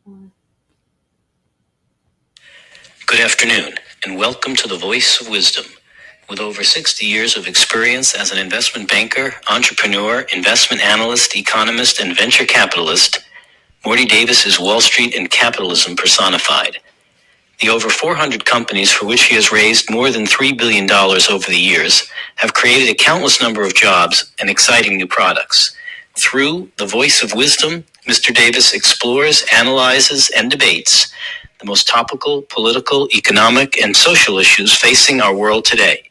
Good afternoon, and welcome to the Voice of Wisdom. With over 60 years of experience as an investment banker, entrepreneur, investment analyst, economist, and venture capitalist, Morty Davis is Wall Street and capitalism personified. The over 400 companies for which he has raised more than $3 billion over the years have created a countless number of jobs and exciting new products. Through the Voice of Wisdom, Mr. Davis explores, analyzes, and debates the most topical, political, economic, and social issues facing our world today.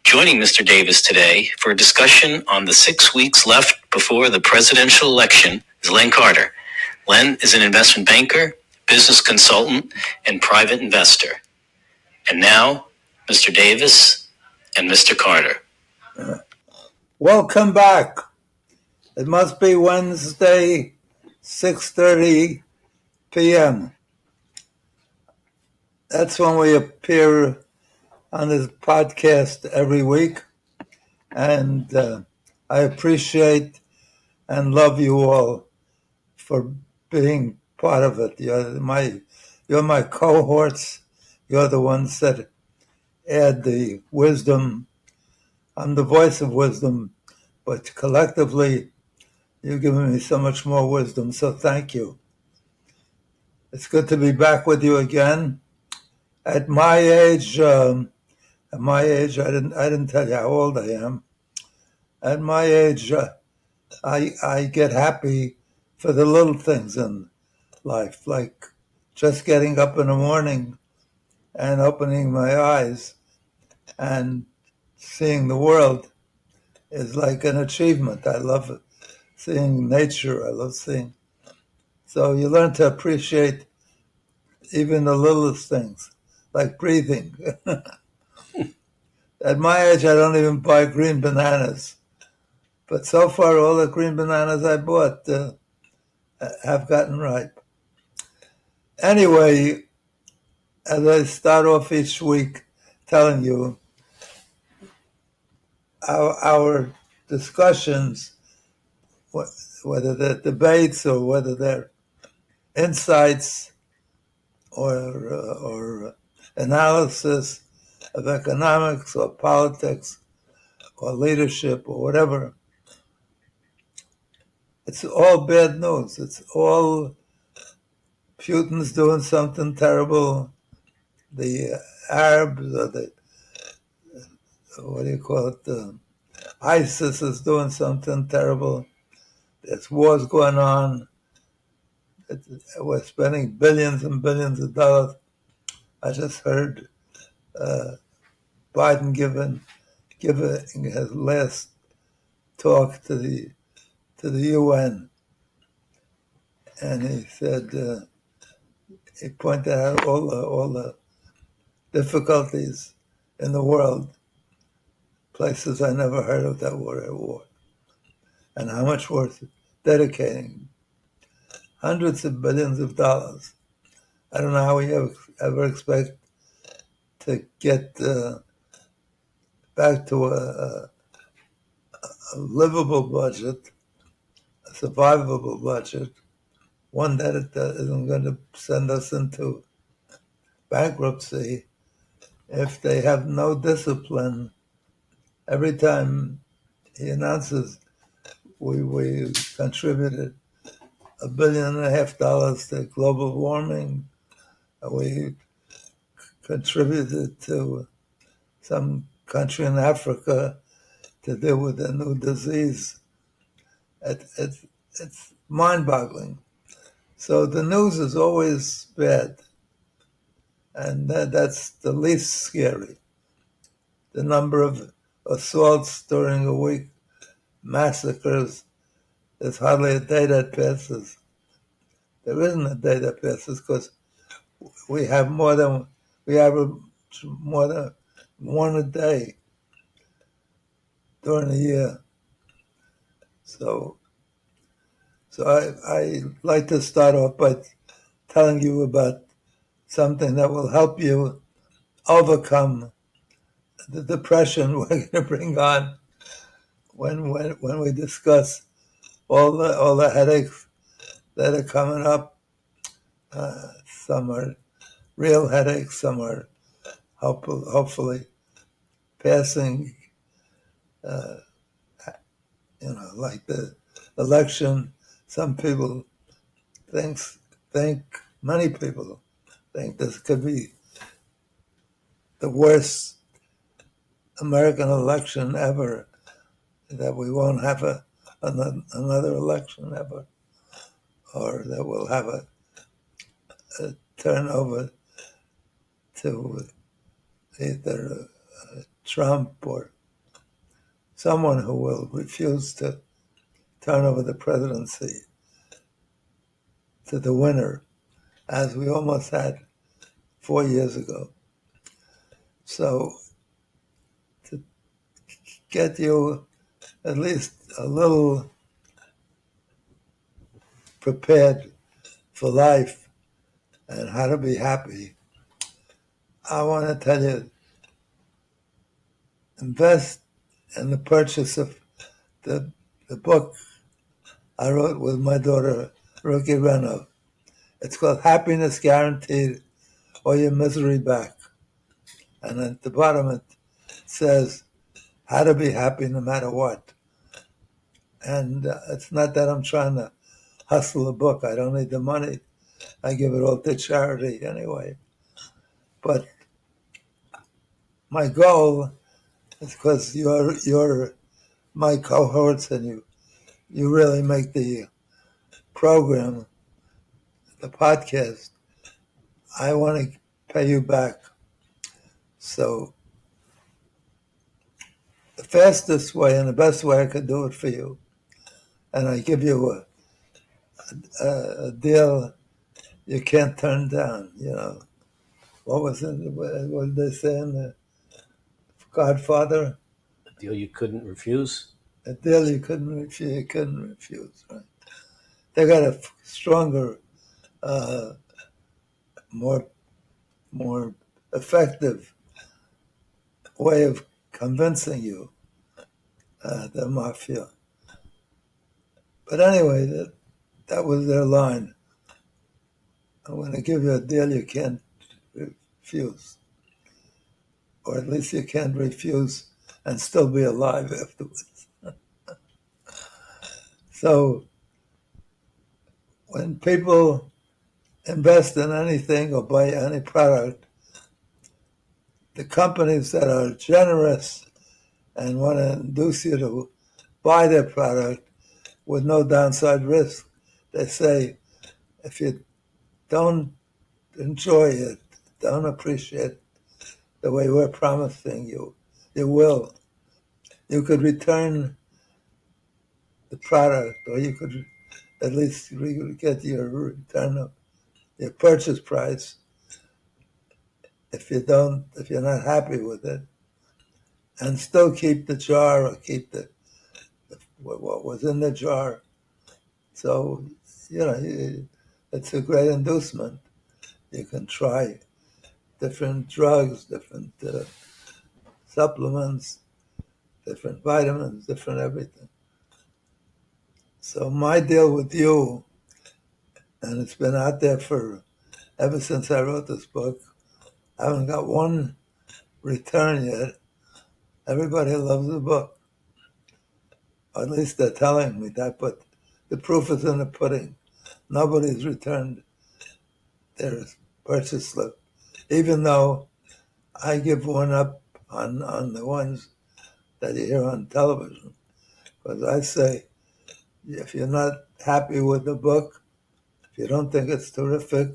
Joining Mr. Davis today for a discussion on the 6 weeks left before the presidential election is Len Carter. Len is an investment banker, business consultant, and private investor. And now, Mr. Davis and Mr. Carter. Welcome back. It must be Wednesday, 6:30 p.m. That's when we appear on this podcast every week. And I appreciate and love you all for being part of it. You're my cohorts. You're the ones that add the wisdom. I'm the voice of wisdom, but collectively, you've given me so much more wisdom. So thank you. It's good to be back with you again. At my age, I didn't tell you how old I am. At my age, I get happy for the little things in life, like just getting up in the morning and opening my eyes and seeing the world is like an achievement. I love seeing nature. I love seeing. So you learn to appreciate even the littlest things, like breathing. At my age, I don't even buy green bananas. But so far, all the green bananas I bought have gotten ripe. Anyway, as I start off each week telling you, our discussions, whether they're debates or whether they're insights or analysis of economics or politics or leadership or whatever, it's all bad news. It's all Putin's doing something terrible. The Arabs or ISIS is doing something terrible. There's wars going on. We're spending billions and billions of dollars. I just heard Biden giving his last talk to the UN, and he said he pointed out all the difficulties in the world, places I never heard of that were at war, and how much worth dedicating hundreds of billions of dollars. I don't know how we ever expect to get back to a livable budget, a survivable budget, one that isn't going to send us into bankruptcy if they have no discipline. Every time he announces we contributed $1.5 billion to global warming, we contributed to some country in Africa to deal with a new disease. It's mind-boggling. So the news is always bad, and that's the least scary. The number of assaults during a week, massacres, there's hardly a day that passes. There isn't a day that passes because we have more than one a day during the year. So I like to start off by telling you about something that will help you overcome the depression we're going to bring on when we discuss all the headaches that are coming up Some are real headaches, some are hopefully passing, uh, like the election. Some people think, many people think this could be the worst American election ever, that we won't have another election ever, or that we'll have a turnover to either Trump or someone who will refuse to turn over the presidency to the winner, as we almost had 4 years ago. So to get you at least a little prepared for life and how to be happy, I want to tell you, invest in the purchase of the book I wrote with my daughter, Rookie Reno. It's called Happiness Guaranteed or Your Misery Back. And at the bottom it says how to be happy no matter what. And it's not that I'm trying to hustle a book. I don't need the money. I give it all to charity anyway. But my goal is, because you're my cohorts and you really make the program, the podcast, I want to pay you back. So the fastest way and the best way I could do it for you, and I give you a deal you can't turn down. What was it? What did they say in the Godfather? A deal you couldn't refuse. A deal you couldn't refuse. Right? They got a stronger, more effective way of convincing you, the mafia. But anyway, that was their line. I'm going to give you a deal you can't refuse, or at least you can't refuse and still be alive afterwards. So when people invest in anything or buy any product, the companies that are generous and want to induce you to buy their product with no downside risk, they say, if you don't enjoy it, don't appreciate it the way we're promising you, you will. You could return the product, or you could at least get your return of your purchase price if you're not happy with it, and still keep the jar or keep what was in the jar. So, it's a great inducement. You can try different drugs, different supplements, different vitamins, different everything. So my deal with you, and it's been out there ever since I wrote this book, I haven't got one return yet. Everybody loves the book. Or at least they're telling me that, but the proof is in the pudding. Nobody's returned their purchase slip, even though I give one up on the ones that you hear on television. Because I say, if you're not happy with the book, if you don't think it's terrific,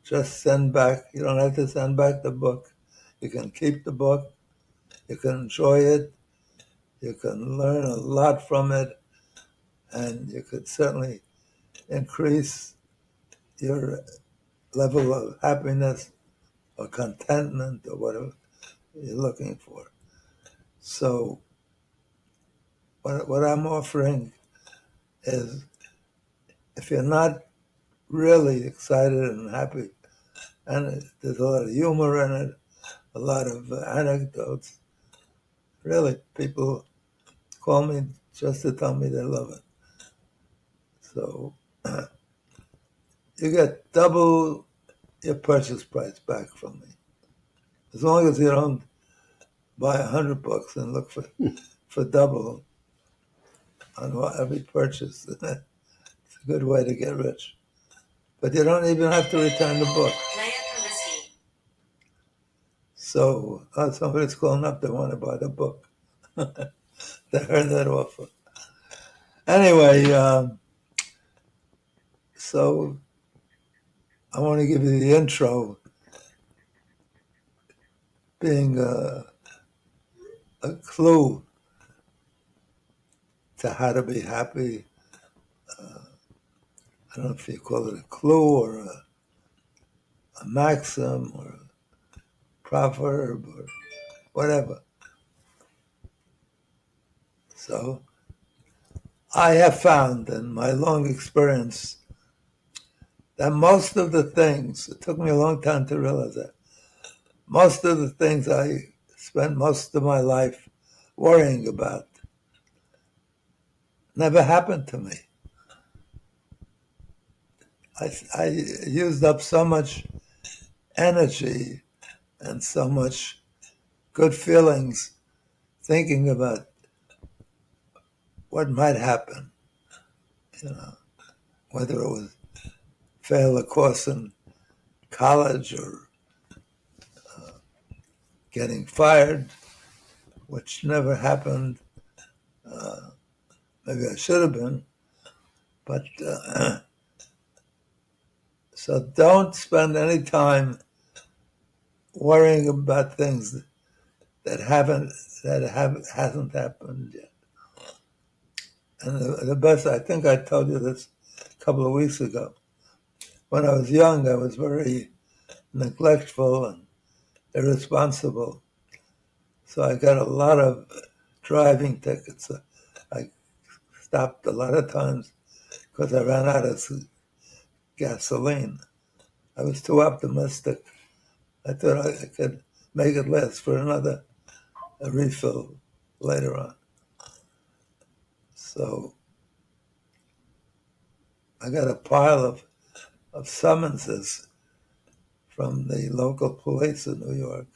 just send back. You don't have to send back the book. You can keep the book. You can enjoy it. You can learn a lot from it. And you could certainly increase your level of happiness or contentment or whatever you're looking for. So what I'm offering is, if you're not really excited and happy, and there's a lot of humor in it, a lot of anecdotes, really, people call me just to tell me they love it. So you get double your purchase price back from me. As long as you don't buy 100 books and look for double on every purchase. It's a good way to get rich. But you don't even have to return the book. So somebody's calling up, they want to buy the book. They heard that offer. Anyway, so I want to give you the intro, being a clue to how to be happy. I don't know if you call it a clue or a maxim or a proverb or whatever. So I have found in my long experience that most of the things, it took me a long time to realize that, most of the things I spent most of my life worrying about never happened to me. I used up so much energy and so much good feelings thinking about what might happen, whether it was fail a course in college or getting fired, which never happened. Maybe I should have been, but so don't spend any time worrying about things that hasn't happened yet. And the best, I think I told you this a couple of weeks ago. When I was young, I was very neglectful and irresponsible. So I got a lot of driving tickets. I stopped a lot of times because I ran out of gasoline. I was too optimistic. I thought I could make it last for another refill later on. So I got a pile of summonses from the local police in New York.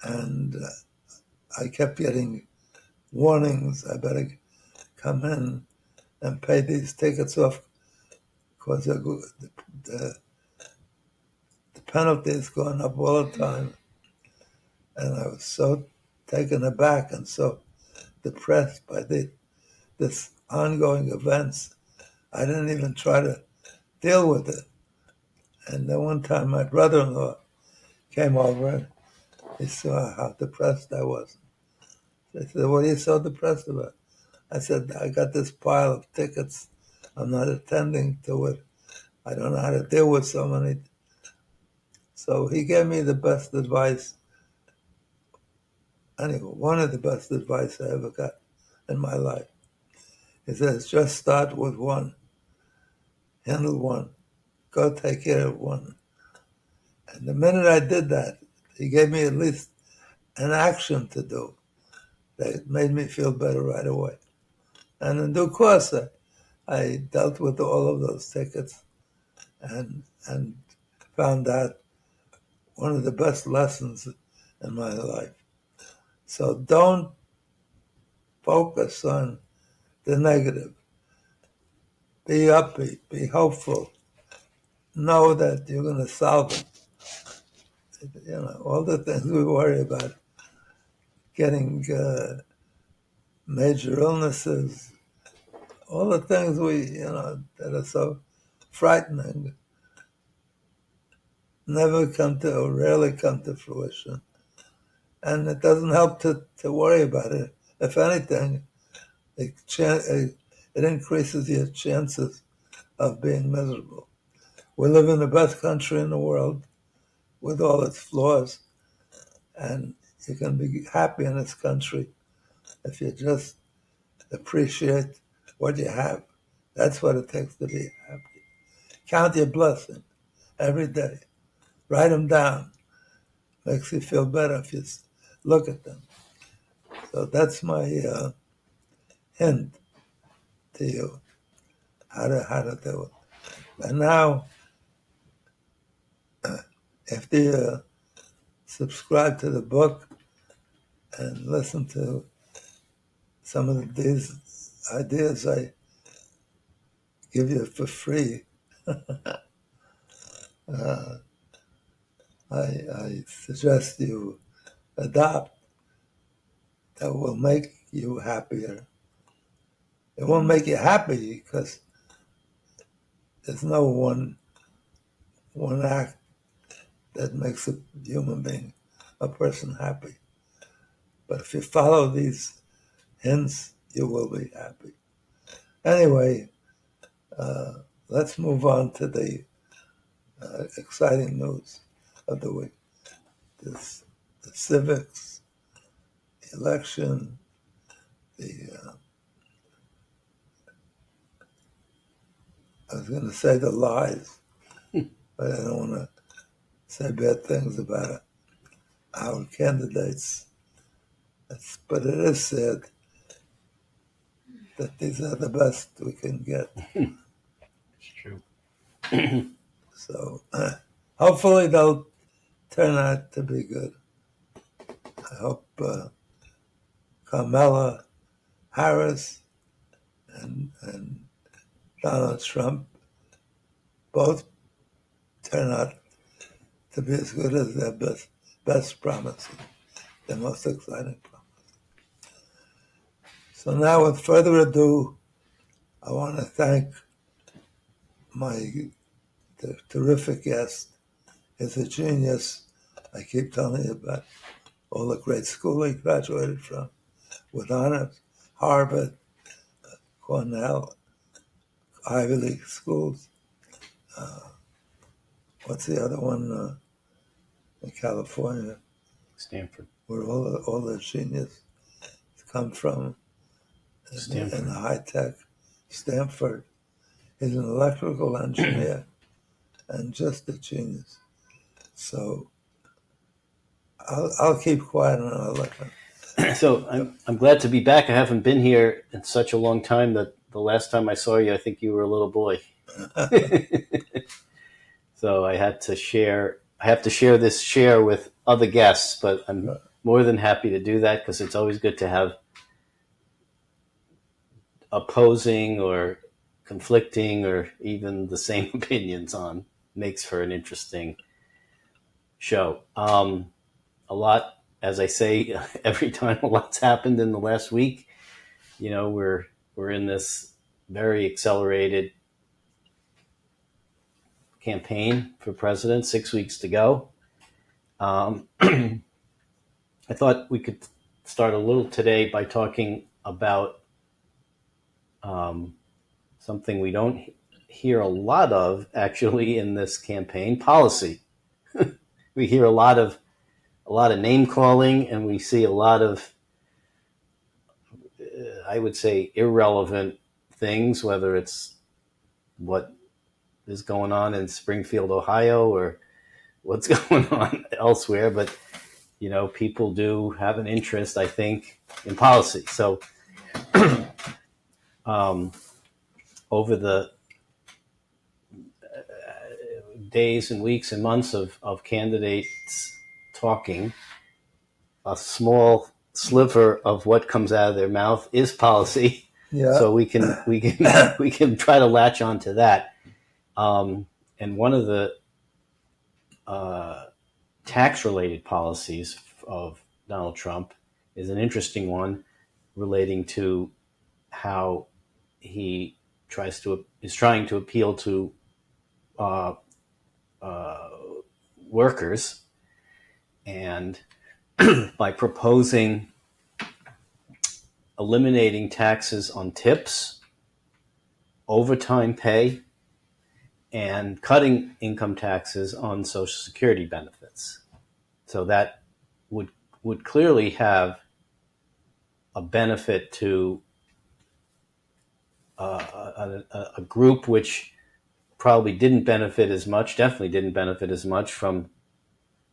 And I kept getting warnings, I better come in and pay these tickets off because the penalty is going up all the time. And I was so taken aback and so depressed by this ongoing events. I didn't even try to deal with it. And then one time my brother-in-law came over and he saw how depressed I was. He said, "What are you so depressed about?" I said, "I got this pile of tickets. I'm not attending to it. I don't know how to deal with so many." So he gave me the best advice. Anyway, one of the best advice I ever got in my life. He says, just start with one. Handle one. Go take care of one. And the minute I did that, he gave me at least an action to do that made me feel better right away. And in due course, I dealt with all of those tickets and found out one of the best lessons in my life. So don't focus on the negative. Be upbeat, be hopeful. Know that you're going to solve it. All the things we worry about, getting major illnesses, all the things that are so frightening, never come to, or rarely come to fruition. And it doesn't help to worry about it. If anything, it increases your chances of being miserable. We live in the best country in the world with all its flaws, and you can be happy in this country if you just appreciate what you have. That's what it takes to be happy. Count your blessings every day. Write them down. Makes you feel better if you look at them. So that's my hint to you, how to do it. And now, after you subscribe to the book and listen to some of these ideas I give you for free, uh, I suggest you adopt that will make you happier. It won't make you happy because there's no one act that makes a human being, a person happy. But if you follow these hints, you will be happy. Anyway, let's move on to the exciting news of the week. The civics, the election, I was going to say the lies, but I don't want to say bad things about our candidates. But it is sad that these are the best we can get. It's true. So hopefully they'll turn out to be good. I hope Kamala Harris and Donald Trump both turn out to be as good as their best promises, their most exciting promise. So now, with further ado, I want to thank my terrific guest. He's a genius. I keep telling you about all the great school he graduated from with honors, Harvard, Cornell, Ivy League schools. What's the other one in California? Stanford. Where all the genius come from in high tech. Stanford. He's an electrical engineer and just a genius. So I'll keep quiet and I'll let him. So I'm glad to be back. I haven't been here in such a long time that the last time I saw you, I think you were a little boy. So I have to share this share with other guests, but I'm more than happy to do that because it's always good to have opposing or conflicting or even the same opinions on. Makes for an interesting show. A lot, as I say every time, a lot's happened in the last week. You know, we're in this very accelerated campaign for president, 6 weeks to go. I thought we could start a little today by talking about something we don't hear a lot of actually in this campaign: policy. We hear a lot of name calling, and we see a lot of, I would say, irrelevant things, whether it's what is going on in Springfield, Ohio, or what's going on elsewhere. But, you know, people do have an interest, I think, in policy. So over the days and weeks and months of candidates talking, a small sliver of what comes out of their mouth is policy. Yeah. So we can try to latch onto that. And one of the tax-related policies of Donald Trump is an interesting one, relating to how he is trying to appeal to workers, and by proposing eliminating taxes on tips, overtime pay, and cutting income taxes on Social Security benefits. So that would clearly have a benefit to a group which probably definitely didn't benefit as much from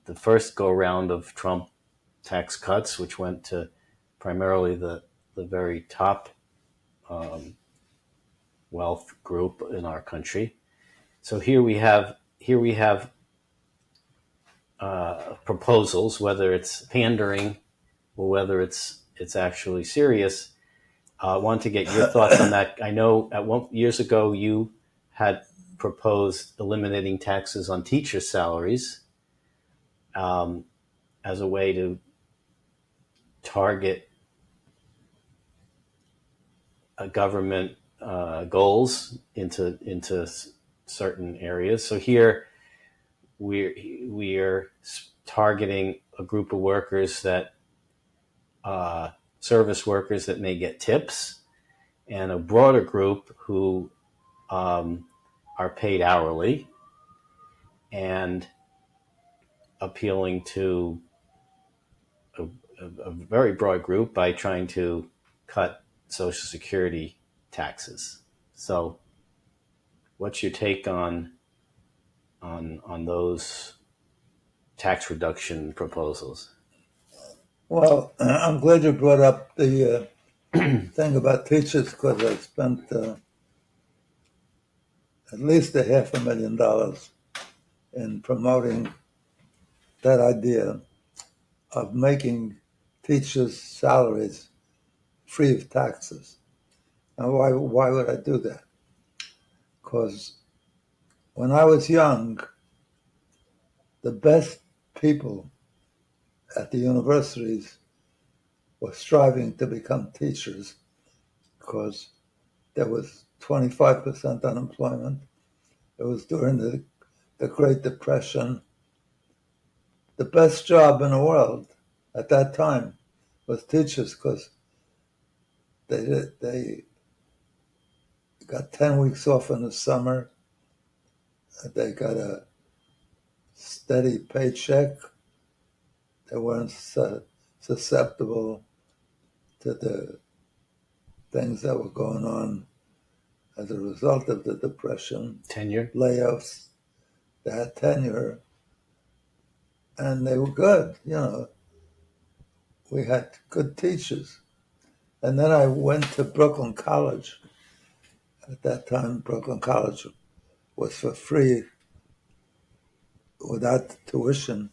the first go round of Trump tax cuts, which went to primarily the very top wealth group in our country. So here we have proposals, whether it's pandering or whether it's actually serious. I want to get your thoughts on that. I know years ago you had proposed eliminating taxes on teacher salaries um, as a way to target government goals into certain areas. So here we're targeting a group of workers that service workers that may get tips, and a broader group who are paid hourly, and appealing to a very broad group by trying to cut Social Security taxes. So, what's your take on those tax reduction proposals? Well, I'm glad you brought up the thing about teachers, because I spent at least $500,000 in promoting that idea of making teachers' salaries free of taxes. And why would I do that? Because when I was young, the best people at the universities were striving to become teachers, because there was 25% unemployment. It was during the Great Depression. The best job in the world at that time was teachers, because they got 10 weeks off in the summer. They got a steady paycheck. They weren't susceptible to the things that were going on as a result of the Depression. Tenure? Layoffs. They had tenure. And they were good, We had good teachers. And then I went to Brooklyn College. At that time, Brooklyn College was for free, without tuition,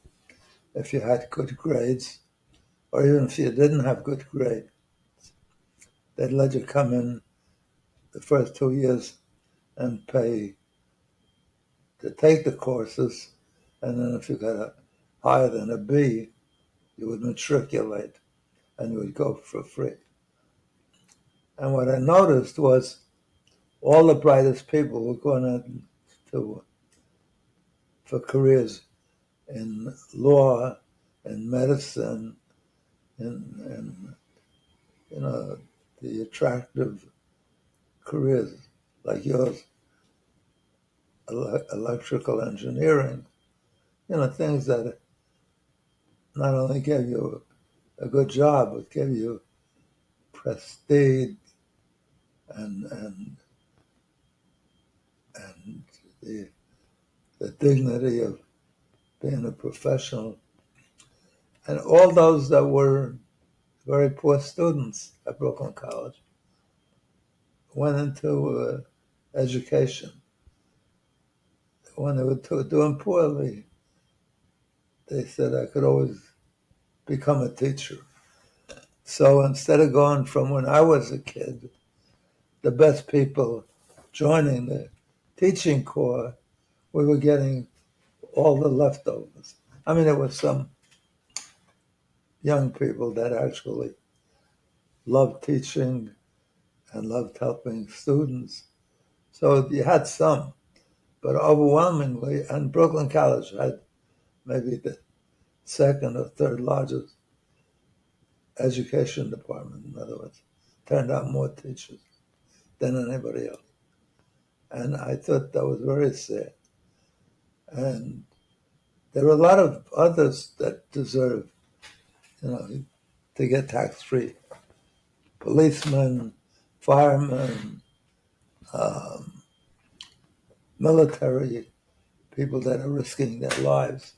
if you had good grades, or even if you didn't have good grades. They'd let you come in the first 2 years and pay to take the courses, and then if you got higher than a B, you would matriculate, and you would go for free. And what I noticed was all the brightest people were going for careers in law, in medicine, in the attractive careers like yours, electrical engineering, things that not only gave you a good job, but gave you prestige and the dignity of being a professional. And all those that were very poor students at Brooklyn College went into education. When they were doing poorly, they said I could always become a teacher. So instead of going from when I was a kid, the best people joining the teaching corps, we were getting all the leftovers. I mean, there were some young people that actually loved teaching and loved helping students. So you had some, but overwhelmingly, and Brooklyn College had maybe the second or third largest education department. In other words, turned out more teachers than anybody else. And I thought that was very sad. And there are a lot of others that deserve, to get tax-free. Policemen, firemen, military people that are risking their lives.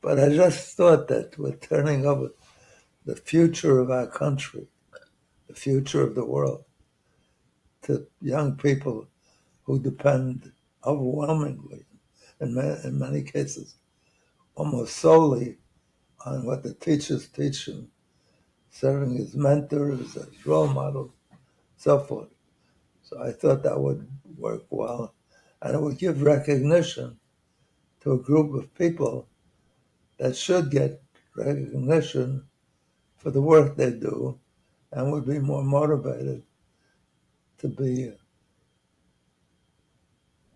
But I just thought that we're turning over the future of our country, the future of the world, to young people who depend overwhelmingly, in many cases, almost solely on what the teachers teach them, serving as mentors, as role models, so forth. So I thought that would work well, and it would give recognition to a group of people that should get recognition for the work they do and would be more motivated to be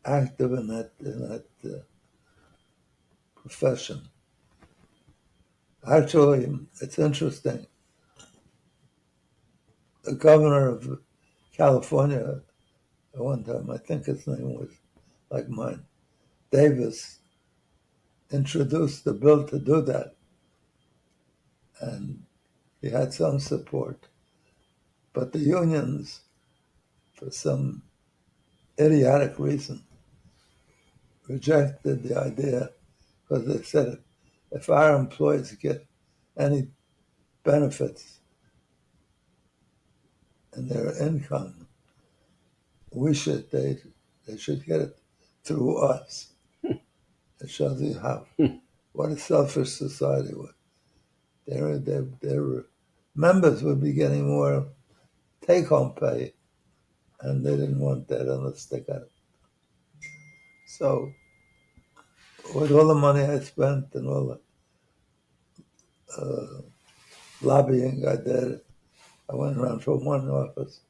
active in that profession. Actually, it's interesting. The governor of California at one time, I think his name was like mine, Davis, introduced the bill to do that. And he had some support. But the unions, for some idiotic reason, rejected the idea because they said if our employees get any benefits in their income, they should get it through us. It shows you how what a selfish society was. Their members would be getting more take-home pay, and they didn't want that unless they got it. So, with all the money I spent and all the lobbying I did, I went around from one office,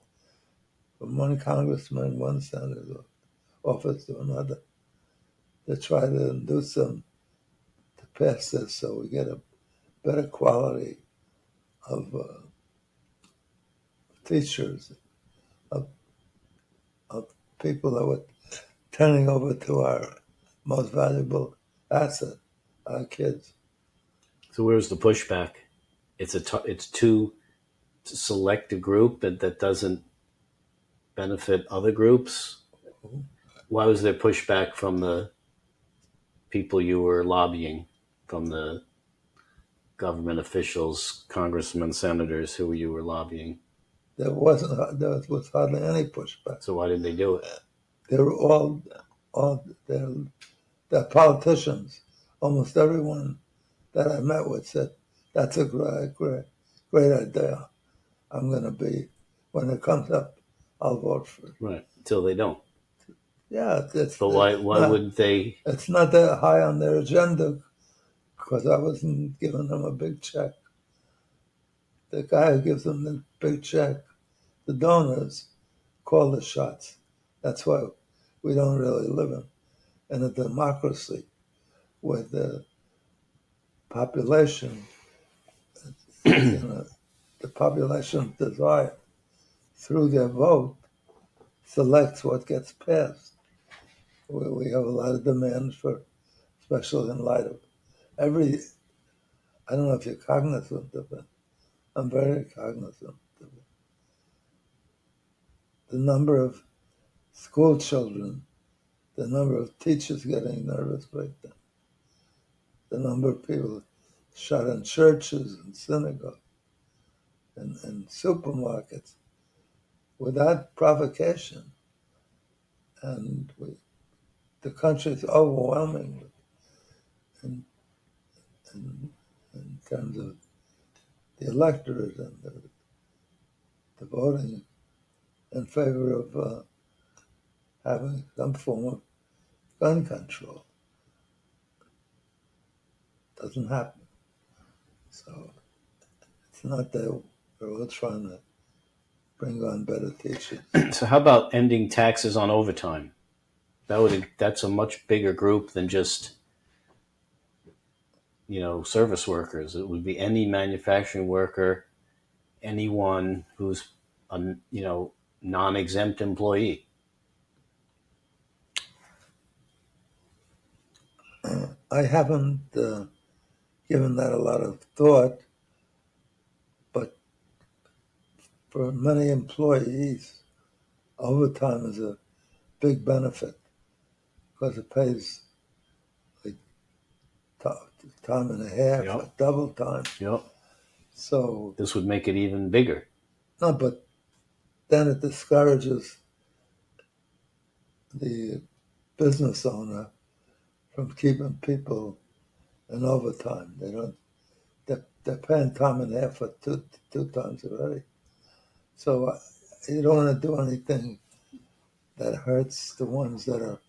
from one congressman, one senator office to another, to try to induce them to pass this so we get a better quality of teachers, of, of people that were turning over to our most valuable asset, our kids. So where's the pushback? It's too select a group that doesn't benefit other groups. Why was there pushback from the people you were lobbying, from the government officials, congressmen, senators who you were lobbying? There was hardly any pushback. So why did they do it? They were all they're politicians. Almost everyone that I met with said, "That's a great idea. I'm going to be, when it comes up, I'll vote for it." Right, until they don't. Yeah, But why wouldn't they? It's not that high on their agenda because I wasn't giving them a big check. The guy who gives them the big check, the donors, call the shots. That's why we don't really live in a democracy with the population, the population desire through their vote selects what gets passed. We have a lot of demands for, especially in light of I don't know if you're cognizant of it. I'm very cognizant of it. The number of school children, the number of teachers getting nervous breakdown, the number of people shot in churches and synagogues and supermarkets without provocation. And the country is overwhelming in terms of the electorate and the voting in favor of having some form of gun control. Doesn't happen. So it's not that we're all trying to bring on better teachers. So how about ending taxes on overtime? That's a much bigger group than just service workers. It would be any manufacturing worker, anyone who's a non-exempt employee. I haven't given that a lot of thought, but for many employees, overtime is a big benefit because it pays like time and a half, Yep. double time. Yep. So this would make it even bigger. No, but then it discourages the business owner from keeping people in overtime. They don't. They're paying time and a half for two times already. So you don't want to do anything that hurts the ones that are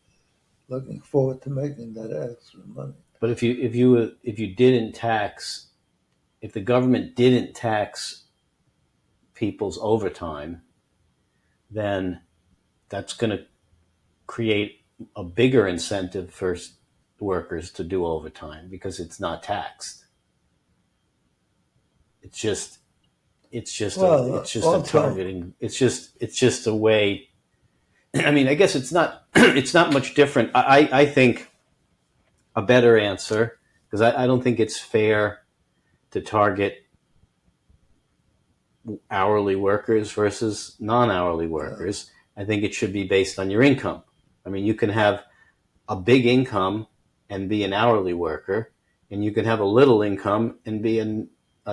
looking forward to making that extra money. But if you didn't tax, if the government didn't tax people's overtime, then that's going to create a bigger incentive for workers to do overtime because it's not taxed. It's just a targeting. It's just a way. I mean, I guess it's not much different. I think a better answer, because I don't think it's fair to target hourly workers versus non-hourly workers. I think it should be based on your income. I mean, you can have a big income and be an hourly worker, and you can have a little income and be a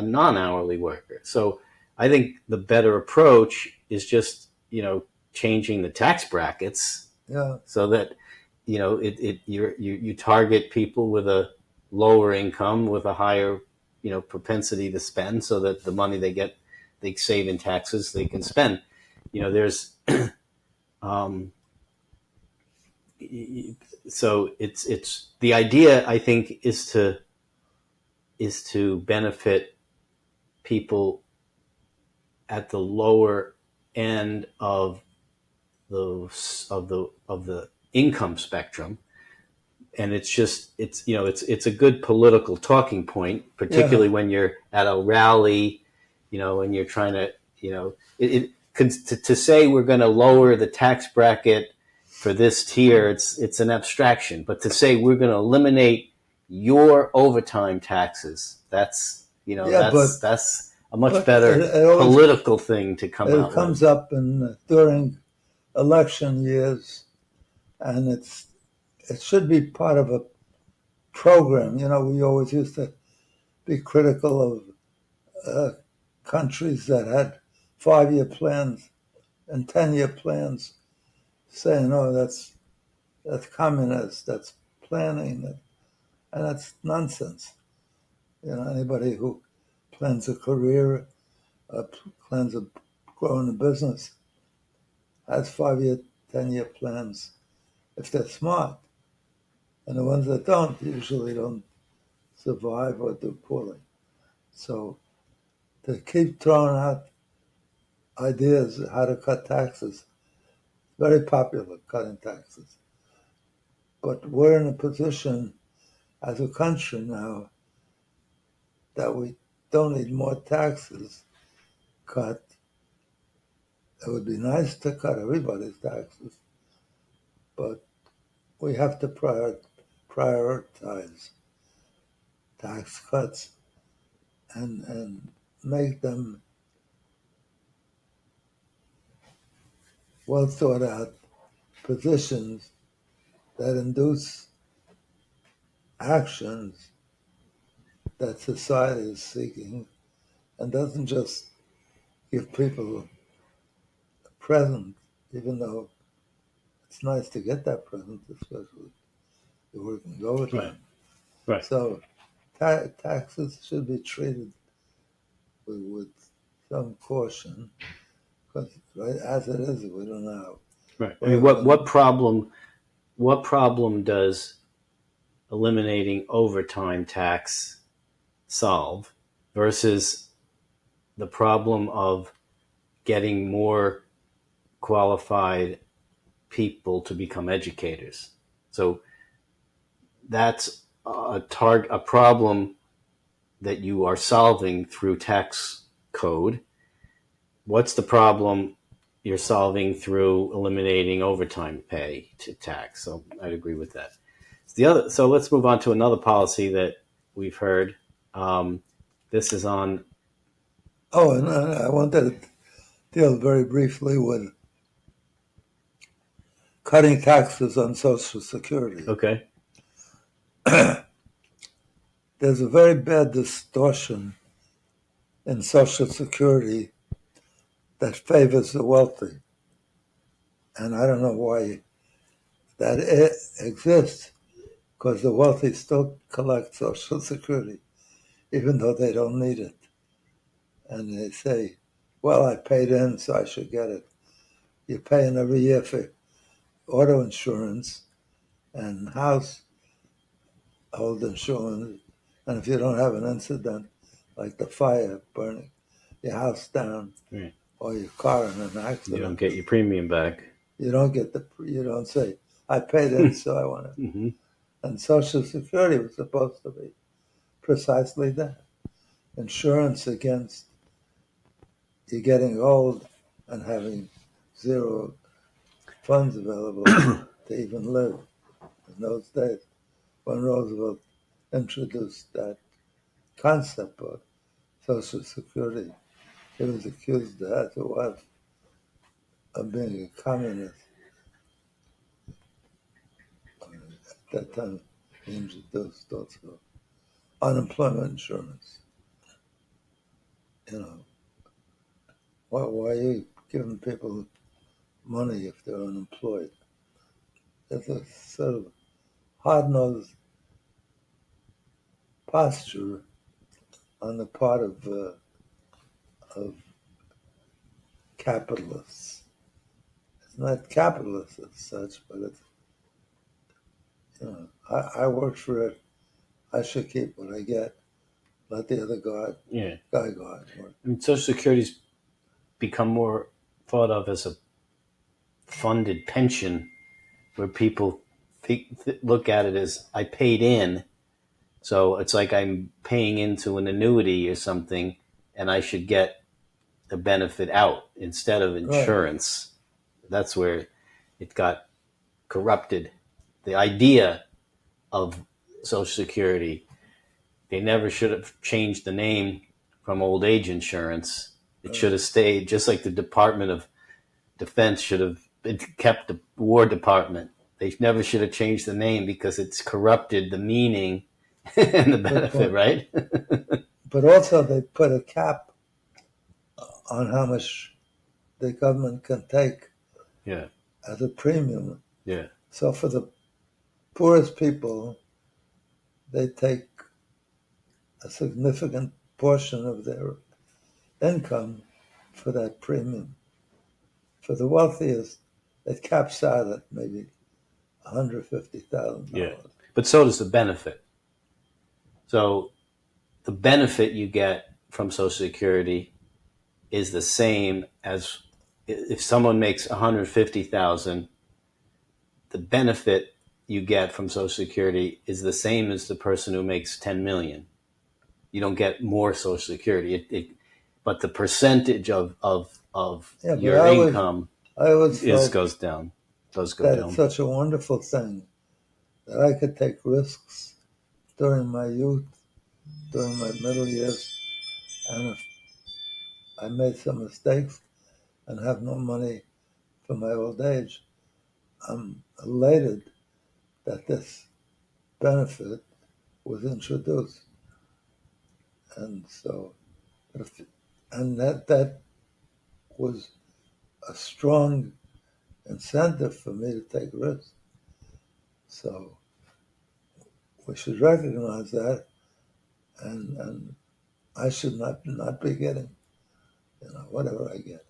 non-hourly worker. So I think the better approach is just, changing the tax brackets so that, you target people with a lower income with a higher, propensity to spend, so that the money they save in taxes, they can spend. There's, so it's the idea, I think, is to benefit people at the lower end of the income spectrum, and it's a good political talking point, particularly when you're at a rally, and you're trying to, to say we're going to lower the tax bracket for this tier, it's an abstraction. But to say we're going to eliminate your overtime taxes, that's a much better political thing to come out with. It comes up during election years, and it should be part of a program. We always used to be critical of countries that had 5-year plans and 10-year plans, saying, "Oh, that's communist, that's planning," and that's nonsense. Anybody who plans a career, plans of growing a business, has 5-year, 10-year plans if they're smart. And the ones that don't usually don't survive or do poorly. So to keep throwing out ideas how to cut taxes, very popular, cutting taxes. But we're in a position as a country now that we don't need more taxes cut. It would be nice to cut everybody's taxes, but we have to prioritize tax cuts and make them well thought out positions that induce actions that society is seeking, and doesn't just give people a present, even though it's nice to get that present, especially the working overtime. Right. So taxes should be treated with some caution, because as it is, we don't know. Right. I mean, what problem does eliminating overtime tax solve versus the problem of getting more qualified people to become educators? So that's a problem that you are solving through tax code. What's the problem you're solving through eliminating overtime pay to tax? So I'd agree with that. So let's move on to another policy that we've heard. This is on. Oh, and I wanted to deal very briefly with cutting taxes on Social Security. Okay. There's a very bad distortion in Social Security that favors the wealthy. And I don't know why that it exists because the wealthy still collect Social Security, even though they don't need it. And they say, well, I paid in, so I should get it. You're paying every year for auto insurance and household insurance. And if you don't have an incident like the fire burning your house down Right. or your car in an You accident, don't get your premium back. you don't say, I paid in, so I want it. Mm-hmm. And Social Security was supposed to be precisely that. Insurance against you getting old and having zero funds available to even live in those days when Roosevelt introduced that concept of Social Security. He was accused, as it was, of being a communist. At that time, he introduced also unemployment insurance. You know, why are you giving people money if they're unemployed? It's a sort of hard-nosed posture on the part of capitalists. It's not capitalist as such, but it's, I worked for it. I should keep what I get. Let the other guy go out and work. I mean, Social Security's become more thought of as a funded pension, where people look at it as I paid in, so it's like I'm paying into an annuity or something, and I should get the benefit out instead of insurance. Right. That's where it got corrupted. The idea of Social Security, they never should have changed the name from old age insurance. It should have stayed, just like the Department of Defense should have kept the War Department. They never should have changed the name because it's corrupted the meaning and the benefit, right? But also they put a cap on how much the government can take as a premium. Yeah. So for the poorest people, they take a significant portion of their income for that premium. For the wealthiest, it caps out at maybe $150,000. Yeah, but so does the benefit. So the benefit you get from Social Security is the same as if someone makes $150,000. The benefit you get from Social Security is the same as the person who makes $10 million. You don't get more Social Security, but the percentage of your income goes down. Does go down. It's such a wonderful thing that I could take risks during my youth, during my middle years, and if I made some mistakes and have no money for my old age, I'm elated that this benefit was introduced. And so, that was a strong incentive for me to take risks. So we should recognize that, and I should not be getting, whatever I get.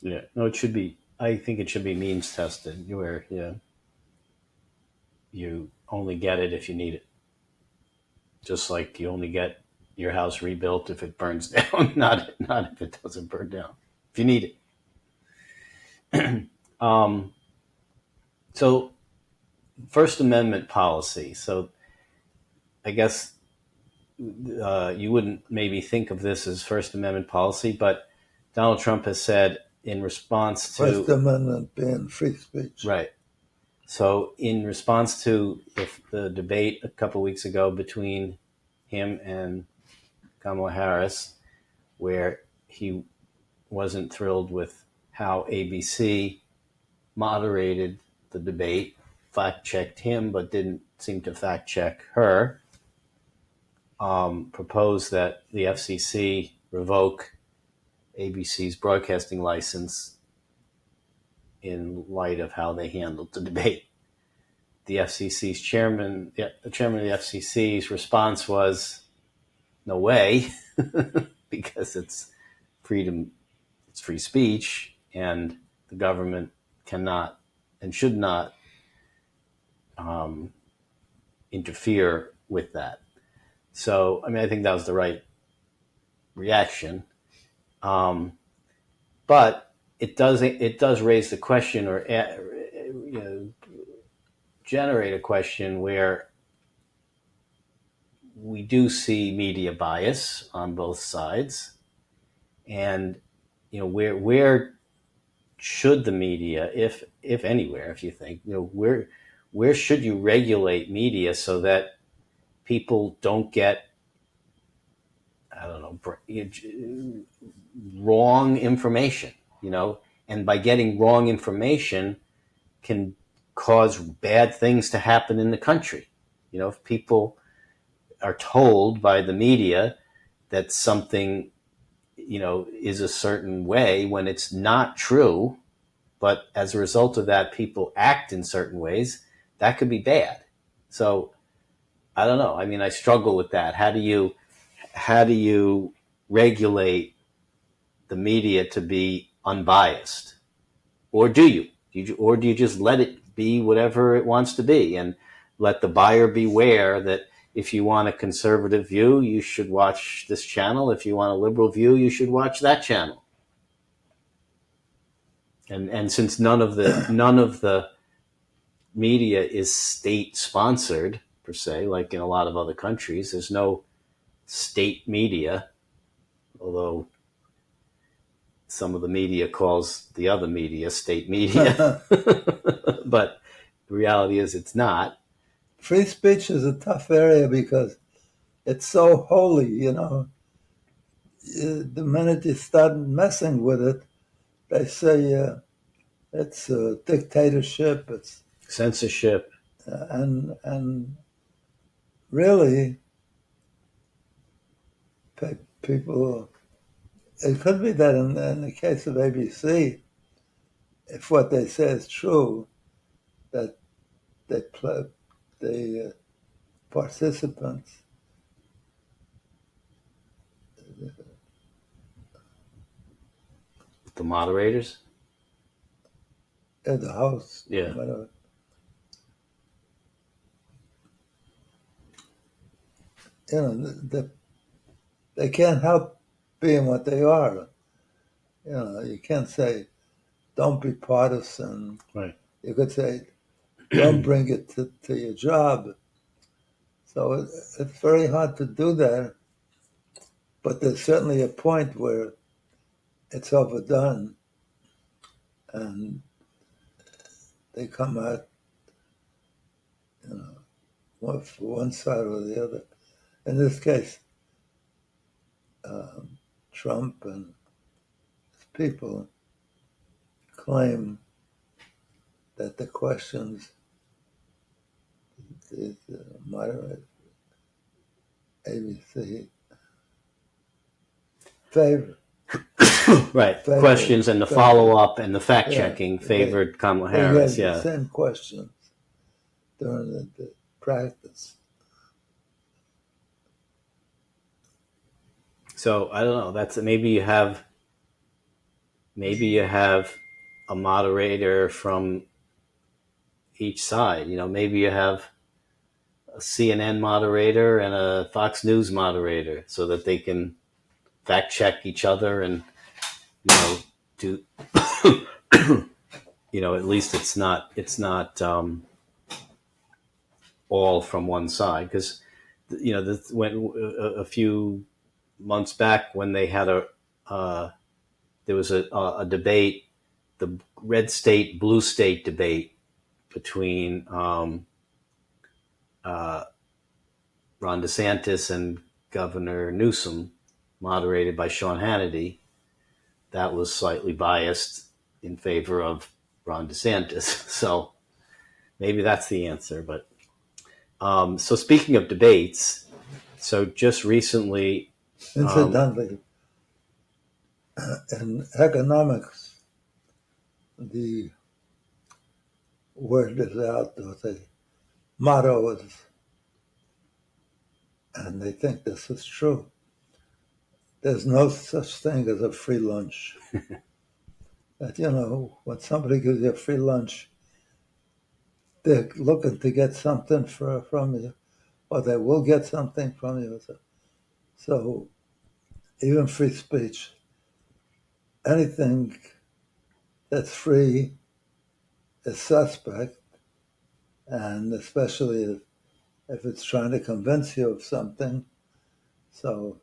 Yeah, no, it should be. I think it should be means tested, where you only get it if you need it. Just like you only get your house rebuilt if it burns down, not if it doesn't burn down. If you need it. So, First Amendment policy. So, I guess you wouldn't maybe think of this as First Amendment policy, but Donald Trump has said in response to First Amendment being free speech, right. So, in response to the debate a couple of weeks ago between him and Kamala Harris, where he wasn't thrilled with how ABC moderated the debate, fact-checked him, but didn't seem to fact-check her, proposed that the FCC revoke ABC's broadcasting license in light of how they handled the debate. The FCC's chairman, the chairman of the FCC's response was, "No way," because it's freedom, it's free speech, and the government cannot and should not interfere with that. So, I mean, I think that was the right reaction, but it does raise the question, or generate a question where we do see media bias on both sides, and where should the media, if anywhere, if you think, where should you regulate media so that people don't get, I don't know, wrong information, and by getting wrong information can cause bad things to happen in the country. If people are told by the media that something, is a certain way when it's not true, but as a result of that, people act in certain ways, that could be bad. So I don't know. I mean, I struggle with that. How do you regulate the media to be unbiased? Or do you? Or do you just let it be whatever it wants to be and let the buyer beware that if you want a conservative view, you should watch this channel. If you want a liberal view, you should watch that channel. And since none of the media is state sponsored per se, like in a lot of other countries, there's no state media, although some of the media calls the other media state media. But the reality is it's not. Free speech is a tough area because it's so holy, The minute you start messing with it, they say it's a dictatorship. It's Censorship. and really, people. It could be that in the case of ABC, if what they say is true, that the participants, The moderators. the host, Yeah. whatever, they can't help being what they are. You can't say, don't be partisan. Right. You could say, don't bring it to your job. So it's very hard to do that. But there's certainly a point where it's overdone and they come out, for one side or the other. In this case, Trump and his people claim that the questions is moderate ABC favor. Right. Questions and the follow-up and the fact-checking favored Kamala Harris. The same questions during the practice. So I don't know. That's maybe you have a moderator from each side. Maybe you have a CNN moderator and a Fox News moderator so that they can fact check each other and do at least it's not all from one side, because when a few months back when they had there was a debate, the red state blue state debate between Ron DeSantis and Governor Newsom, moderated by Sean Hannity. That was slightly biased in favor of Ron DeSantis. So maybe that's the answer. But so speaking of debates, so just recently, incidentally, in economics, the word is out, or the motto is, and they think this is true. There's no such thing as a free lunch. That, when somebody gives you a free lunch, they're looking to get something from you, or they will get something from you. So even free speech, anything that's free is suspect, and especially if it's trying to convince you of something. So,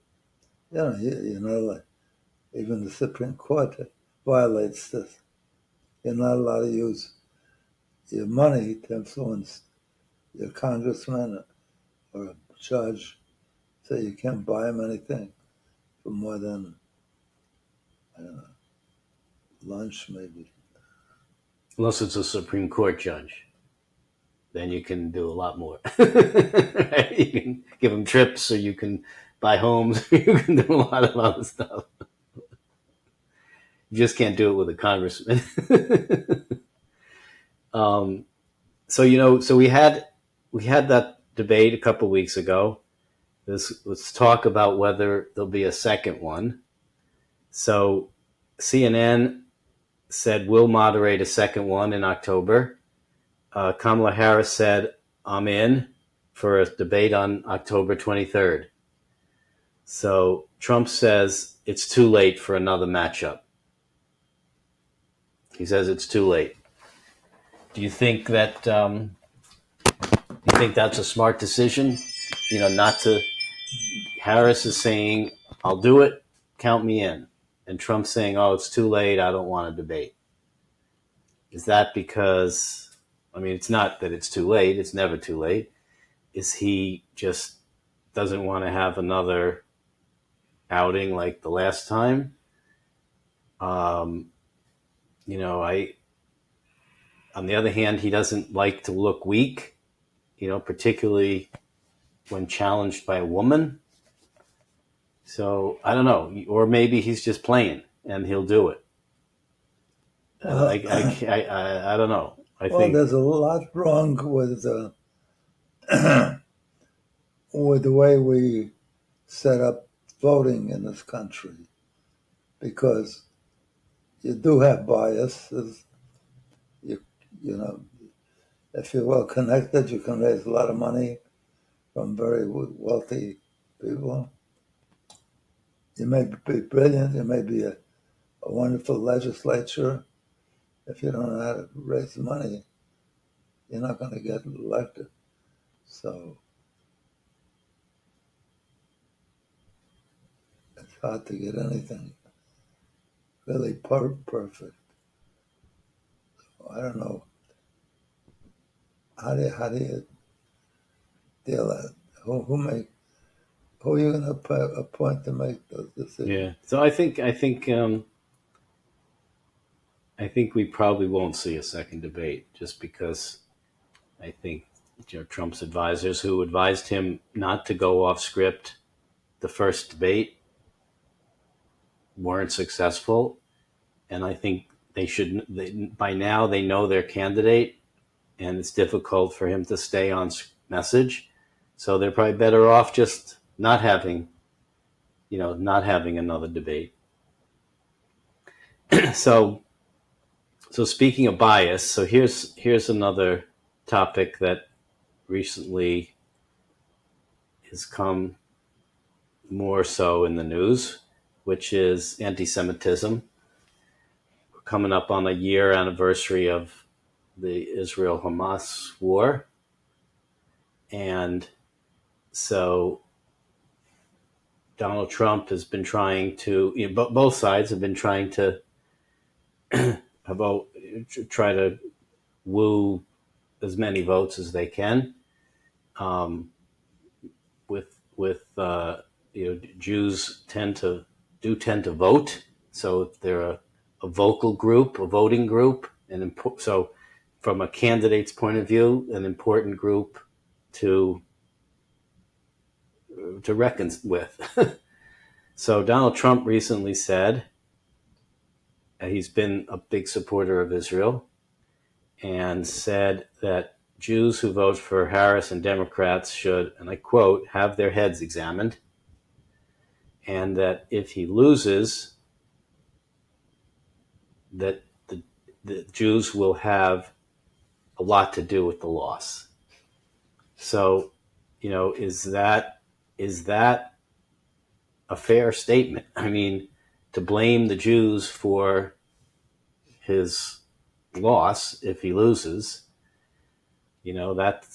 like even the Supreme Court violates this. You're not allowed to use your money to influence your congressman or a judge, so you can't buy him anything for more than lunch, maybe. Unless it's a Supreme Court judge, then you can do a lot more. Right? You can give them trips, or you can buy homes. You can do a lot of other stuff. You just can't do it with a congressman. So we had that debate a couple weeks ago. Let's talk about whether there'll be a second one. So CNN said we'll moderate a second one in October. Kamala Harris said, I'm in for a debate on October 23rd. So Trump says it's too late for another matchup. He says it's too late. Do you think that that's a smart decision? Not to. Harris is saying, I'll do it, count me in. And Trump's saying, oh, it's too late, I don't want to debate. Is that because, it's not that it's too late, it's never too late. Is he just doesn't want to have another outing like the last time? On the other hand, he doesn't like to look weak, particularly when challenged by a woman. So I don't know, or maybe he's just playing and he'll do it. I don't know. I think there's a lot wrong with with the way we set up voting in this country, because you do have biases. If you're well connected, you can raise a lot of money from very wealthy people. You may be brilliant. You may be a wonderful legislature. If you don't know how to raise money, you're not going to get elected. So it's hard to get anything really perfect. I don't know. How do you deal with it? Who are you going to appoint to make those decisions? Yeah. So I think we probably won't see a second debate, just because I think Trump's advisors, who advised him not to go off script the first debate, weren't successful, and I think by now they know their candidate, and it's difficult for him to stay on message, so they're probably better off just not having another debate. So speaking of bias, so here's another topic that recently has come more so in the news, which is anti-Semitism. We're coming up on a year anniversary of the Israel-Hamas war. And so Donald Trump has been trying to, both sides have been trying to try to woo as many votes as they can. Jews tend to vote, so they're a vocal group, a voting group, and so from a candidate's point of view, an important group to reckon with. So Donald Trump recently said he's been a big supporter of Israel, and said that Jews who vote for Harris and Democrats should, and I quote, have their heads examined, and that if he loses, that the Jews will have a lot to do with the loss. So, is that a fair statement? I mean, to blame the Jews for his loss if he loses, that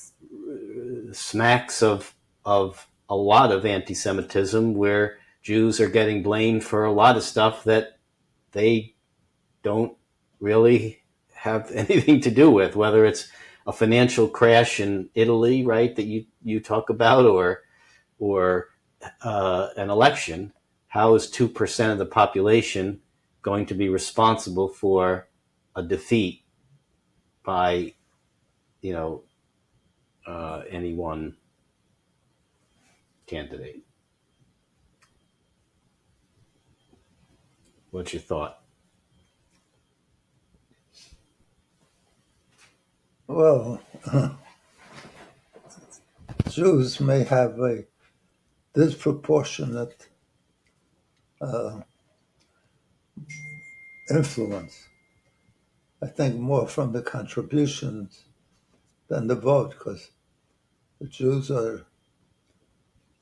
smacks of a lot of anti-Semitism, where Jews are getting blamed for a lot of stuff that they don't really have anything to do with, whether it's a financial crash in Italy, right, that you talk about, or an election. How is 2% of the population going to be responsible for a defeat by, any one candidate? What's your thought? Well, Jews may have a disproportionate influence. I think more from the contributions than the vote, because the Jews are,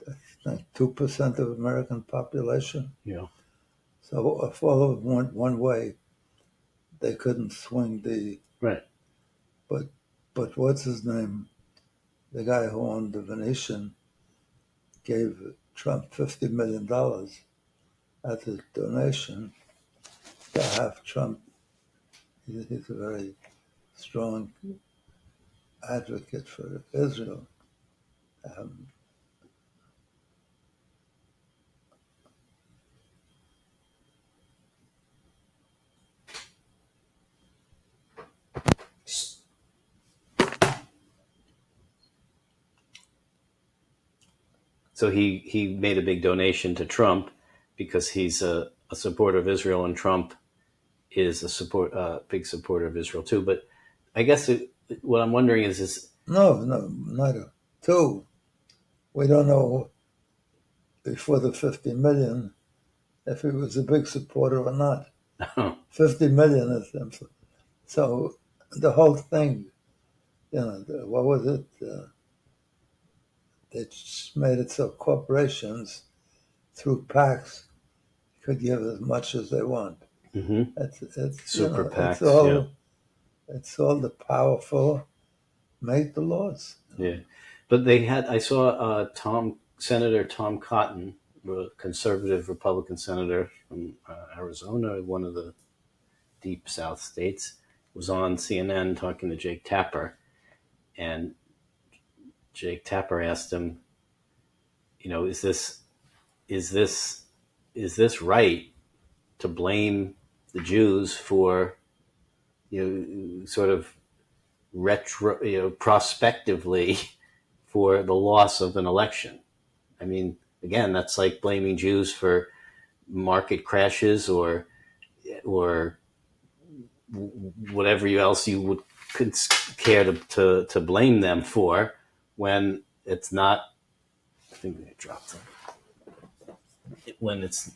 I think, 2% of American population. Yeah. So if all of them went one way, they couldn't swing the. Right. But what's his name? The guy who owned the Venetian gave Trump $50 million as a donation to have Trump. He's a very strong advocate for Israel. So he made a big donation to Trump because he's a supporter of Israel, and Trump is a big supporter of Israel too. But I guess what I'm wondering is No, not a two. We don't know before the 50 million if he was a big supporter or not. 50 million is him. So the whole thing, what was it? They just made it so corporations through PACs could give as much as they want. mm-hmm. It's Super PACs. It's all the powerful make the laws. Yeah, but I saw Senator Tom Cotton, a conservative Republican senator from Arizona, one of the deep South states, was on CNN talking to Jake Tapper, and Jake Tapper asked him, is this right to blame the Jews for, sort of prospectively for the loss of an election? I mean, again, that's like blaming Jews for market crashes or whatever else you would care to blame them for, when it's not. I think they dropped them. When it's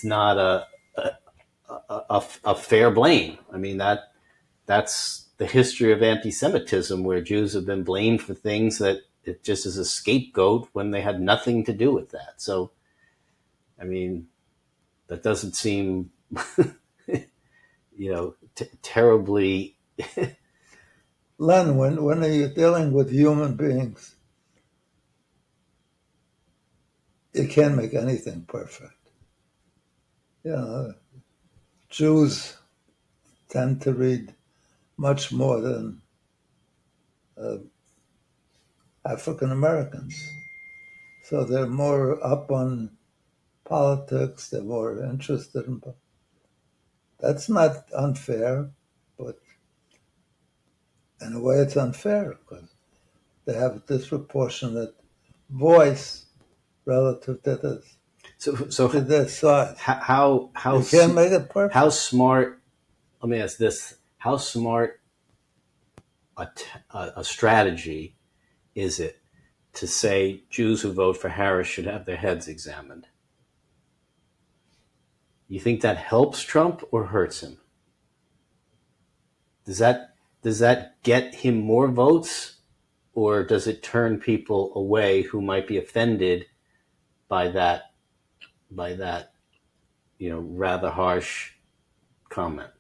not a fair blame. I mean, that's the history of anti-Semitism, where Jews have been blamed for things that it just is a scapegoat when they had nothing to do with that. So, I mean, that doesn't seem, terribly. Len, when you're dealing with human beings, you can't make anything perfect. Jews tend to read much more than African Americans. So they're more up on politics, they're more interested in. That's not unfair, but in a way it's unfair because they have a disproportionate voice relative to this. So to their side. How you can't make it perfect. How smart? Let me ask this: how smart a strategy is it to say Jews who vote for Harris should have their heads examined? You think that helps Trump or hurts him? Does that get him more votes, or does it turn people away who might be offended by that rather harsh comment?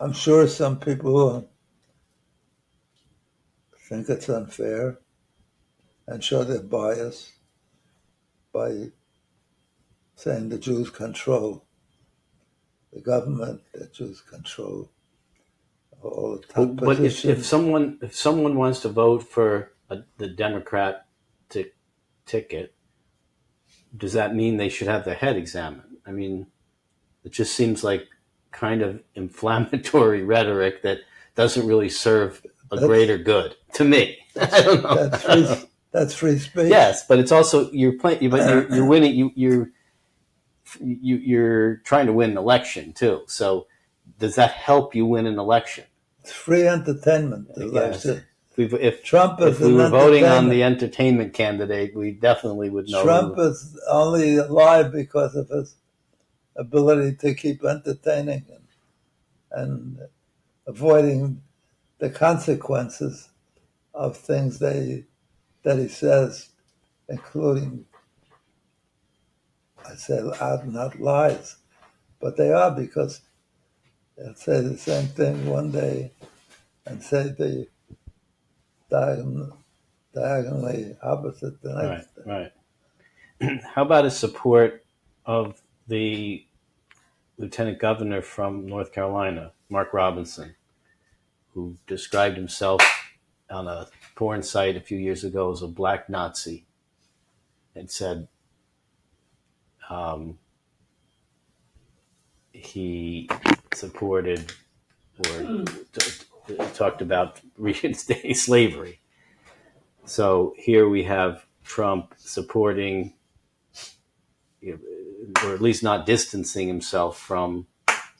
I'm sure some people think it's unfair and show their bias by saying the Jews control the government, the Jews control all the top But positions. if someone wants to vote for the Democrat ticket, does that mean they should have their head examined? I mean, it just seems like kind of inflammatory rhetoric that doesn't really serve a greater good to me. I don't know. That's free speech. Yes, but it's also you're winning. You're trying to win an election too. So does that help you win an election? It's free entertainment. Yes. If Trump is we were voting on the entertainment candidate, we definitely would know. Trump is only alive because of his ability to keep entertaining and avoiding the consequences of things that he says, including, I say out and out lies, but they are, because they'll say the same thing one day and say the diagonally opposite the next day. Right. How about his support of the lieutenant governor from North Carolina, Mark Robinson, who described himself on a porn site a few years ago as a black Nazi, and said he supported or talked about reinstating slavery. So here we have Trump supporting, or at least not distancing himself from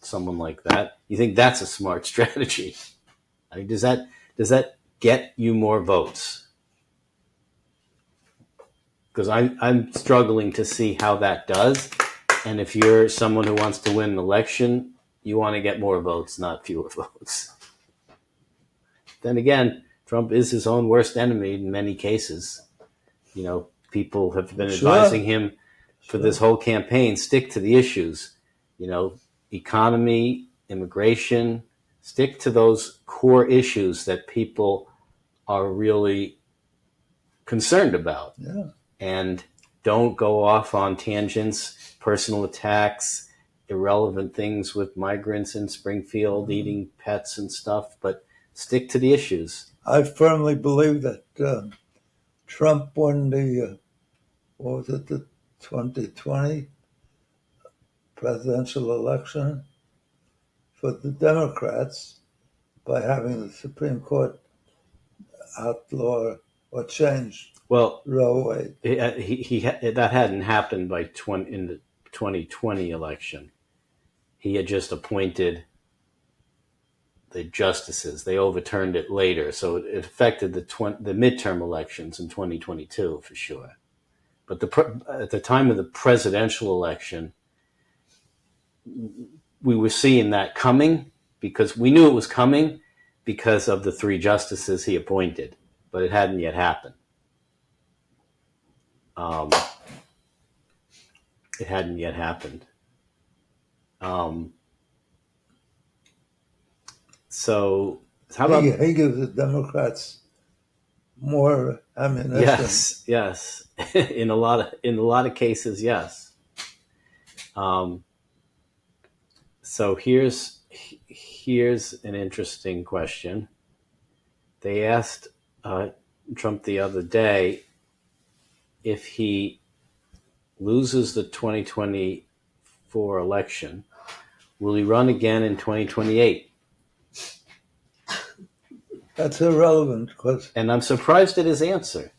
someone like that. You think that's a smart strategy? I mean, does that get you more votes? Because I'm struggling to see how that does. And if you're someone who wants to win an election, you want to get more votes, not fewer votes. Then again, Trump is his own worst enemy in many cases. People have been advising him for this whole campaign, stick to the issues, economy, immigration, stick to those core issues that people are really concerned about. Yeah. And don't go off on tangents, personal attacks, irrelevant things with migrants in Springfield, eating pets and stuff, but stick to the issues. I firmly believe that Trump won the 2020 presidential election for the Democrats by having the Supreme Court outlaw or change Roe Wade. That hadn't happened in the 2020 election. He had just appointed the justices. They overturned it later, so it affected the midterm elections in 2022 for sure. But at the time of the presidential election, we were seeing that coming, because we knew it was coming because of the 3 justices he appointed, but it hadn't yet happened. It hadn't yet happened. So how about he gives the Democrats more ammunition? Yes. in a lot of cases, yes. So here's an interesting question. They asked Trump the other day if he loses the 2024 election, will he run again in 2028? That's irrelevant. And I'm surprised at his answer.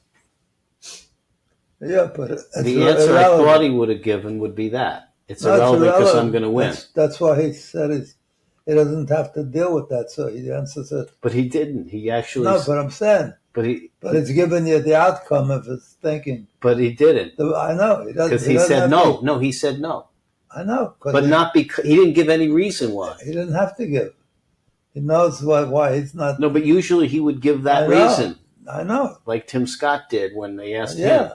Yeah, but the answer irrelevant. I thought he would have given would be that. It's irrelevant because I'm going to win. That's why he said he doesn't have to deal with that. So he answers it. But he didn't. He actually. No, but I'm saying. But it's giving you the outcome of his thinking. But he didn't. I know. Because he said no. No, he said no. I know. But not because he didn't give any reason why. He didn't have to give. He knows why he's not. No, but usually he would give that reason. I know. Like Tim Scott did when they asked him.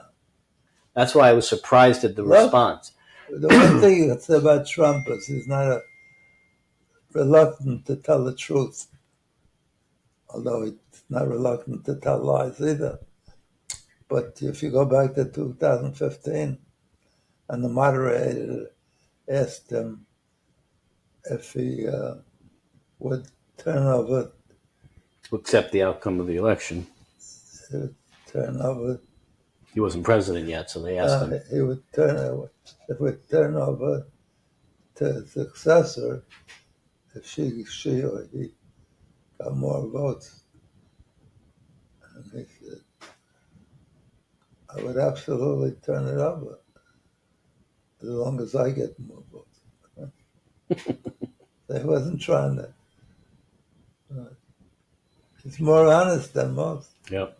That's why I was surprised at the response. The one thing you can say about Trump is he's not reluctant to tell the truth. Although he's not reluctant to tell lies either. But if you go back to 2015, and the moderator asked him if he would turn over... To accept the outcome of the election. Turn over... He wasn't president yet, so they asked him. He would turn over... If we turn over to his successor, if she or he got more votes. And he said, I would absolutely turn it over as long as I get more votes. He wasn't trying to. He's more honest than most. Yep.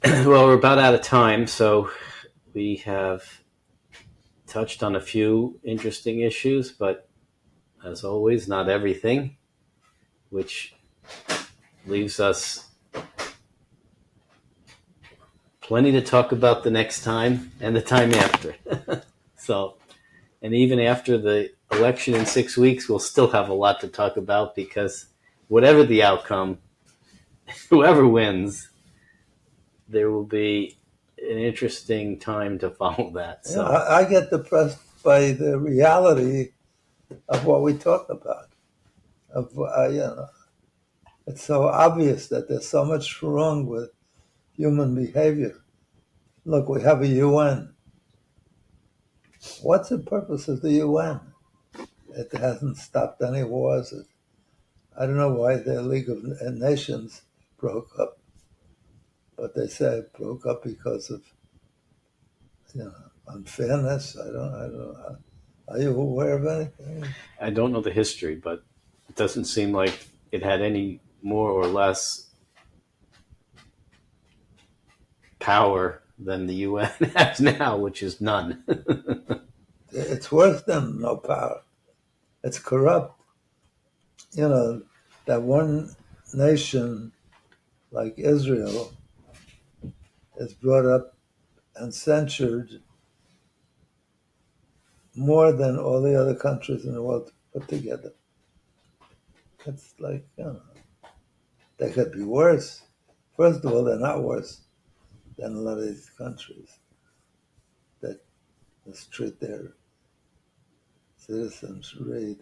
Well, we're about out of time, so we have touched on a few interesting issues, but as always, not everything, which leaves us plenty to talk about the next time and the time after. And even after the election in 6 weeks, we'll still have a lot to talk about because whatever the outcome, whoever wins, there will be an interesting time to follow that. So I get depressed by the reality of what we talk about. It's so obvious that there's so much wrong with human behavior. Look, we have a UN. What's the purpose of the UN? It hasn't stopped any wars. I don't know why the League of Nations broke up, but they say it broke up because of unfairness. I don't know. Are you aware of anything? I don't know the history, but it doesn't seem like it had any more or less power than the UN has now, which is none. It's worse than no power. It's corrupt. That one nation like Israel is brought up and censured more than all the other countries in the world put together. It's like, they could be worse. First of all, they're not worse than a lot of these countries that mistreat their citizens, really.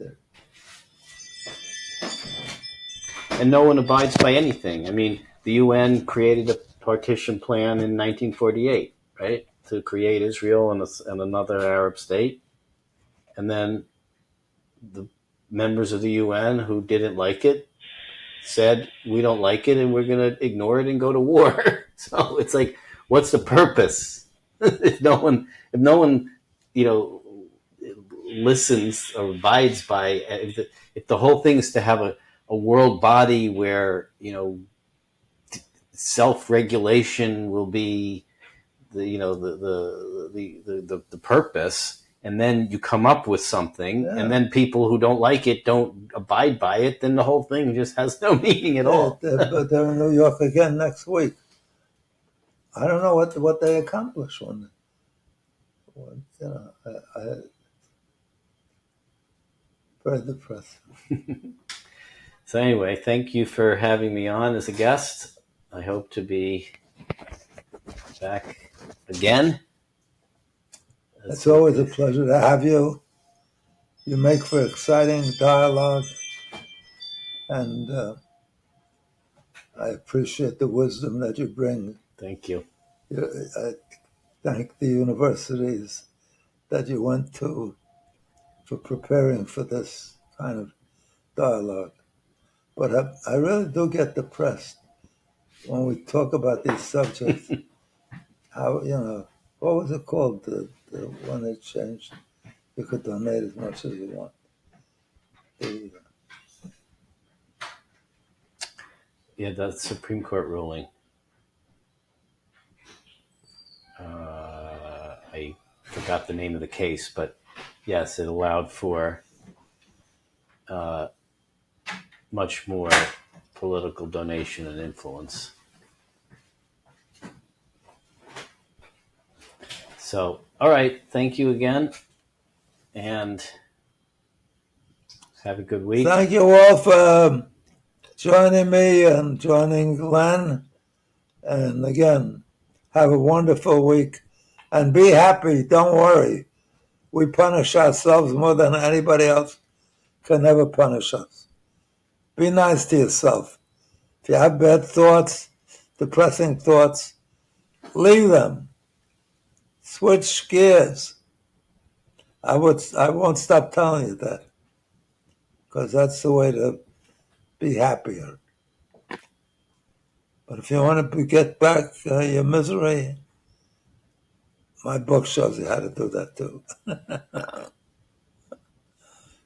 And no one abides by anything. I mean, the UN created a partition plan in 1948, right, to create Israel and another Arab state. And then the members of the UN who didn't like it said, we don't like it and we're going to ignore it and go to war. So it's like, what's the purpose? if no one, listens or abides by, if the whole thing is to have a world body where, self-regulation will be the purpose, and then you come up with something, and then people who don't like it don't abide by it, then the whole thing just has no meaning at all. But they're in New York again next week. I don't know what they accomplish very depressing. So anyway, thank you for having me on as a guest. I hope to be back again. It's always a pleasure to have you. You make for exciting dialogue, and I appreciate the wisdom that you bring. Thank you. I thank the universities that you went to for preparing for this kind of dialogue. But I really do get depressed when we talk about these subjects. How, what was it called? The one that changed? You could donate as much as you want. Yeah, that's Supreme Court ruling. I forgot the name of the case, but yes, it allowed for much more political donation and influence. So, all right, thank you again, and have a good week. Thank you all for joining me and joining Len. And again, have a wonderful week. And be happy. Don't worry. We punish ourselves more than anybody else can ever punish us. Be nice to yourself. If you have bad thoughts, depressing thoughts, leave them. Switch gears. I won't stop telling you that, because that's the way to be happier. But if you want to get back your misery, my book shows you how to do that too.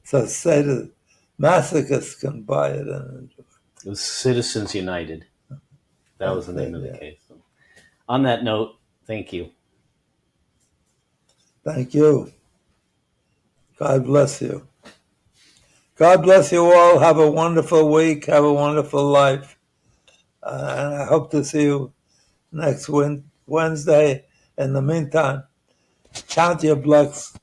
So say the masochists can buy it and enjoy. It was Citizens United. That was the name of the case. So, on that note, thank you. Thank you. God bless you. God bless you all. Have a wonderful week. Have a wonderful life. And I hope to see you next Wednesday. In the meantime, count your blessings.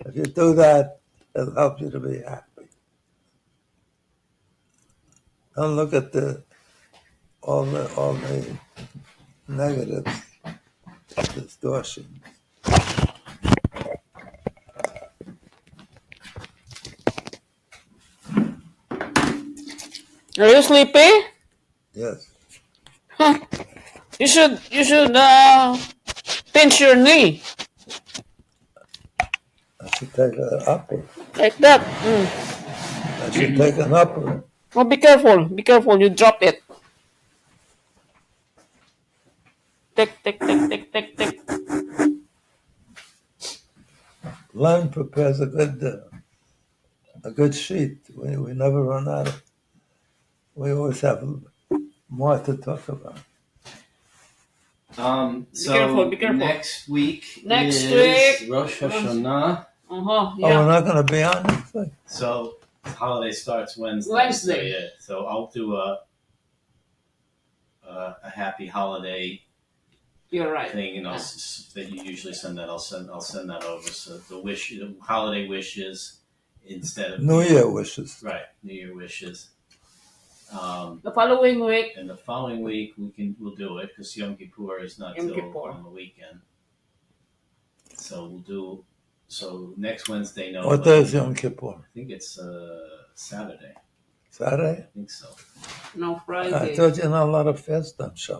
If you do that, it'll help you to be happy. Don't look at all the negatives, distortions. Are you sleepy? Yes. Huh. You should pinch your knee I should take an upper. like that. I should take an upper. Oh, be careful! Be careful! You drop it. Tick tick tick tick tick tick. Len prepares a good sheet. We never run out of. We always have more to talk about. So be careful. next week Next is week. Rosh Hashanah. Oh, we're not going to be on next week. So holiday starts Wednesday. Wednesday. So, yeah. So I'll do a happy holiday You're right. thing, and that you usually send that. I'll send that over. So the holiday wishes instead of New Year wishes. Right, New Year wishes. The following week. And the following week we'll do it because Yom Kippur is not till on the weekend. So we'll do. So next Wednesday, no. What day is Yom Kippur? I think it's Saturday. Saturday? I think so. No, Friday. I thought you know a lot of fast on Shabbat.